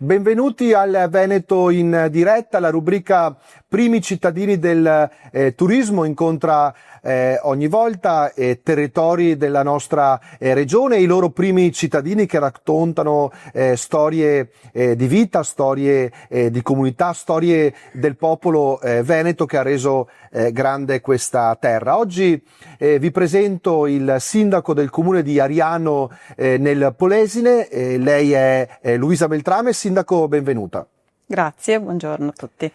Benvenuti al Veneto in diretta, la rubrica Primi cittadini del turismo incontra ogni volta territori della nostra regione e i loro primi cittadini che raccontano storie di vita, storie di comunità, storie del popolo veneto che ha reso grande questa terra. Oggi vi presento il sindaco del comune di Ariano nel Polesine, lei è Luisa Beltrame. Sindaco, benvenuta. Grazie, buongiorno a tutti.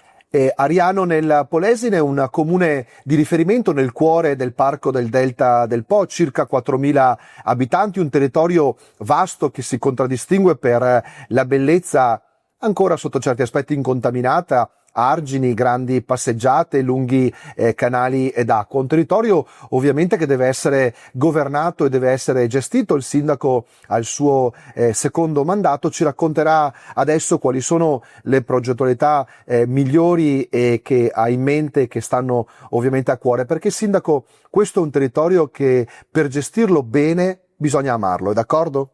Ariano nel Polesine è un comune di riferimento nel cuore del Parco del Delta del Po, circa 4.000 abitanti, un territorio vasto che si contraddistingue per la bellezza ancora sotto certi aspetti incontaminata, argini, grandi passeggiate, lunghi canali d'acqua. Un territorio ovviamente che deve essere governato e deve essere gestito. Il sindaco al suo secondo mandato ci racconterà adesso quali sono le progettualità migliori e che ha in mente, che stanno ovviamente a cuore, perché sindaco, questo è un territorio che per gestirlo bene bisogna amarlo, è d'accordo?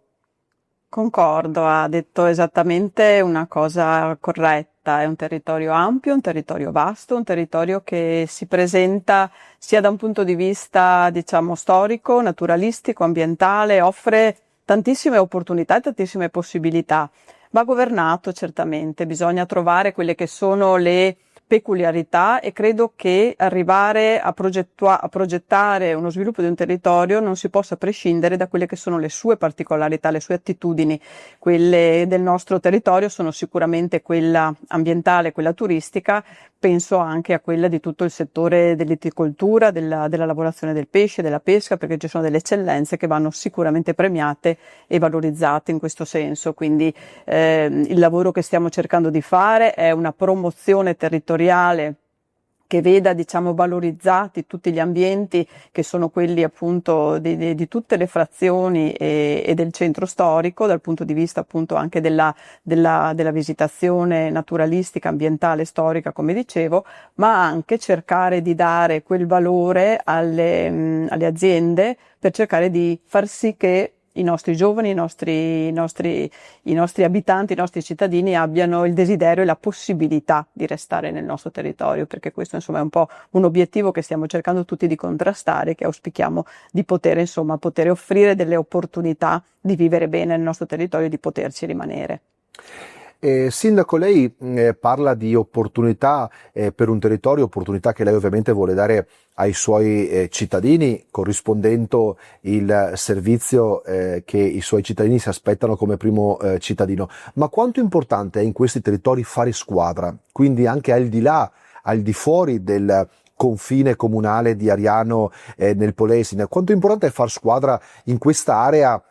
Concordo, ha detto esattamente una cosa corretta. È un territorio ampio, un territorio vasto, un territorio che si presenta sia da un punto di vista, diciamo, storico, naturalistico, ambientale, offre tantissime opportunità e tantissime possibilità. Va governato certamente, bisogna trovare quelle che sono le peculiarità e credo che arrivare a progettare uno sviluppo di un territorio non si possa prescindere da quelle che sono le sue particolarità, le sue attitudini. Quelle del nostro territorio sono sicuramente quella ambientale, quella turistica, penso anche a quella di tutto il settore dell'iticoltura, della lavorazione del pesce, della pesca, perché ci sono delle eccellenze che vanno sicuramente premiate e valorizzate in questo senso. Quindi il lavoro che stiamo cercando di fare è una promozione territoriale che veda, diciamo, valorizzati tutti gli ambienti che sono quelli appunto di tutte le frazioni e del centro storico, dal punto di vista appunto anche della visitazione naturalistica, ambientale, storica, come dicevo, ma anche cercare di dare quel valore alle aziende per cercare di far sì che i nostri giovani, i nostri abitanti, i nostri cittadini abbiano il desiderio e la possibilità di restare nel nostro territorio, perché questo insomma è un po' un obiettivo che stiamo cercando tutti di contrastare, che auspichiamo di poter offrire delle opportunità di vivere bene nel nostro territorio e di poterci rimanere. Sindaco, lei parla di opportunità per un territorio, opportunità che lei ovviamente vuole dare ai suoi cittadini, corrispondendo il servizio che i suoi cittadini si aspettano come primo cittadino. Ma quanto importante è in questi territori fare squadra? Quindi anche al di là, al di fuori del confine comunale di Ariano nel Polesine, quanto importante è far squadra in questa area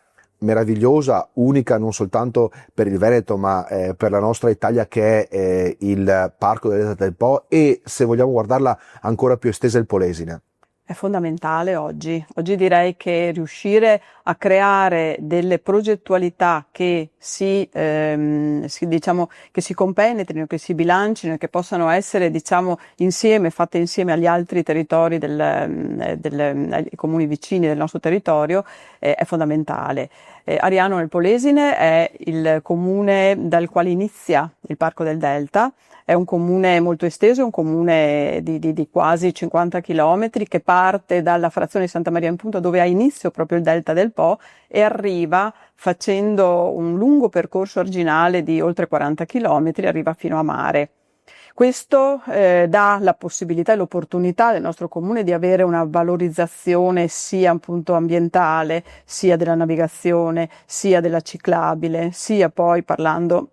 meravigliosa, unica non soltanto per il Veneto ma per la nostra Italia, che è il Parco del Delta del Po, e se vogliamo guardarla ancora più estesa il Polesine? È fondamentale oggi. Oggi direi che riuscire a creare delle progettualità che diciamo, che si compenetrino, che si bilancino e che possano essere, diciamo, fatte insieme agli altri territori ai comuni vicini del nostro territorio, è fondamentale. Ariano nel Polesine è il comune dal quale inizia il Parco del Delta. È un comune molto esteso, è un comune di quasi 50 chilometri che parte dalla frazione di Santa Maria in Punta, dove ha inizio proprio il Delta del Po, e arriva facendo un lungo percorso arginale di oltre 40 chilometri, arriva fino a mare. Questo dà la possibilità e l'opportunità del nostro comune di avere una valorizzazione sia appunto ambientale, sia della navigazione, sia della ciclabile, sia poi parlando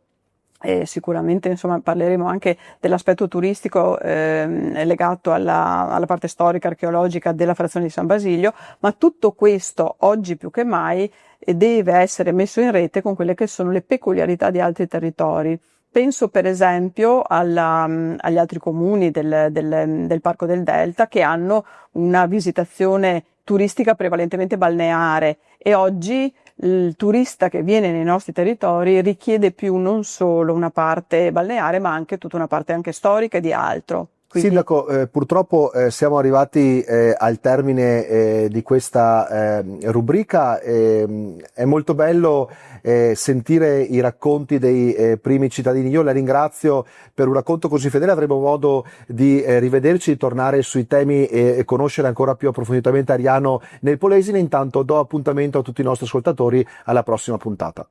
sicuramente insomma parleremo anche dell'aspetto turistico legato alla parte storica, archeologica della frazione di San Basilio, ma tutto questo oggi più che mai deve essere messo in rete con quelle che sono le peculiarità di altri territori. Penso per esempio agli altri comuni del Parco del Delta, che hanno una visitazione turistica prevalentemente balneare, e oggi il turista che viene nei nostri territori richiede più non solo una parte balneare, ma anche tutta una parte anche storica e di altro. Quindi Sindaco, purtroppo siamo arrivati al termine di questa rubrica. È molto bello sentire i racconti dei primi cittadini. Io la ringrazio per un racconto così fedele. Avremo modo di rivederci, di tornare sui temi e conoscere ancora più approfonditamente Ariano nel Polesine. Intanto do appuntamento a tutti i nostri ascoltatori alla prossima puntata.